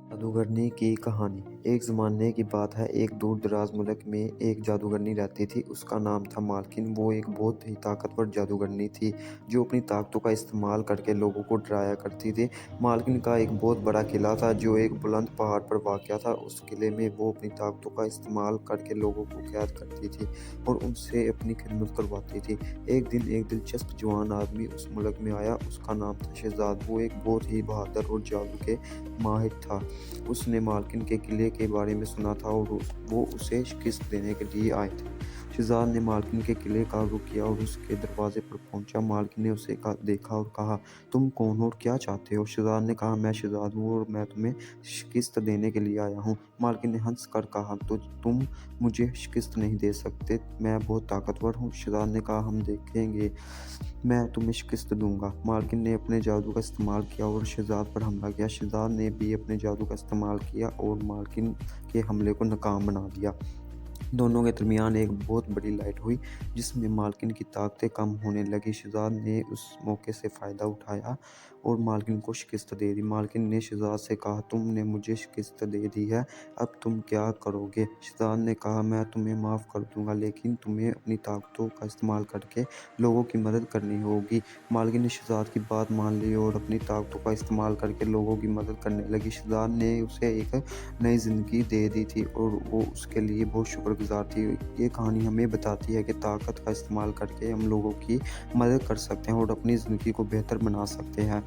जादूगरनी की कहानी। एक ज़माने की बात है, एक दूर दराज मुल्क में एक जादूगरनी रहती थी। उसका नाम था मालकिन। वो एक बहुत ही ताकतवर जादूगरनी थी जो अपनी ताकतों का इस्तेमाल करके लोगों को डराया करती थी। मालकिन का एक बहुत बड़ा किला था जो एक बुलंद पहाड़ पर वाक़या था। उस किले में वो अपनी ताकतों का इस्तेमाल करके लोगों को कैद करती थी और उनसे अपनी खिदमत करवाती थी। एक दिन एक दिलचस्प जवान आदमी उस मुल्क में आया। उसका नाम था शहज़ाद। वो एक बहुत ही बहादुर और जादू के माहिर था। उसने मालकिन के किले के बारे में सुना था और वो उसे शिकस्त देने के लिए आए थे। शहज़ाद ने मालकिन के किले का रुख किया और उसके दरवाजे पर पहुंचा। मालकिन ने उसे देखा और कहा, तुम कौन हो और क्या चाहते हो? शहज़ाद ने कहा, मैं शहज़ाद हूँ और मैं तुम्हें शिकस्त देने के लिए आया हूँ। मालकिन ने हंस कर कहा, तो तुम मुझे शिकस्त नहीं दे सकते, मैं बहुत ताकतवर हूँ। शहज़ाद ने कहा, हम देखेंगे, मैं तुम्हें शिकस्त दूंगा। मालकिन ने अपने जादू का इस्तेमाल किया और शहज़ाद पर हमला किया। शहज़ाद ने भी अपने जादू का इस्तेमाल किया और मालकिन के हमले को नाकाम बना दिया। दोनों के दरमियान एक बहुत बड़ी लाइट हुई जिसमें मालकिन की ताकतें कम होने लगी। शहज़ाद ने उस मौके से फ़ायदा उठाया और मालकिन को शिकस्त दे दी। मालकिन ने शहज़ाद से कहा, तुमने मुझे शिकस्त दे दी है, अब तुम क्या करोगे? शहज़ाद ने कहा, मैं तुम्हें माफ़ कर दूंगा, लेकिन तुम्हें अपनी ताकतों का इस्तेमाल करके लोगों की मदद करनी होगी। मालकिन ने शहज़ाद की बात मान ली और अपनी ताकतों का इस्तेमाल करके लोगों की मदद करने लगी। शहज़ाद ने उसे एक नई ज़िंदगी दे दी थी और वो उसके लिए बहुत शुक्रगुज़ार थी। ये कहानी हमें बताती है कि ताकत का इस्तेमाल करके हम लोगों की मदद कर सकते हैं और अपनी ज़िंदगी को बेहतर बना सकते हैं।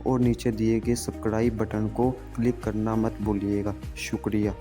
और नीचे दिए गए सब्सक्राइब बटन को क्लिक करना मत भूलिएगा। शुक्रिया।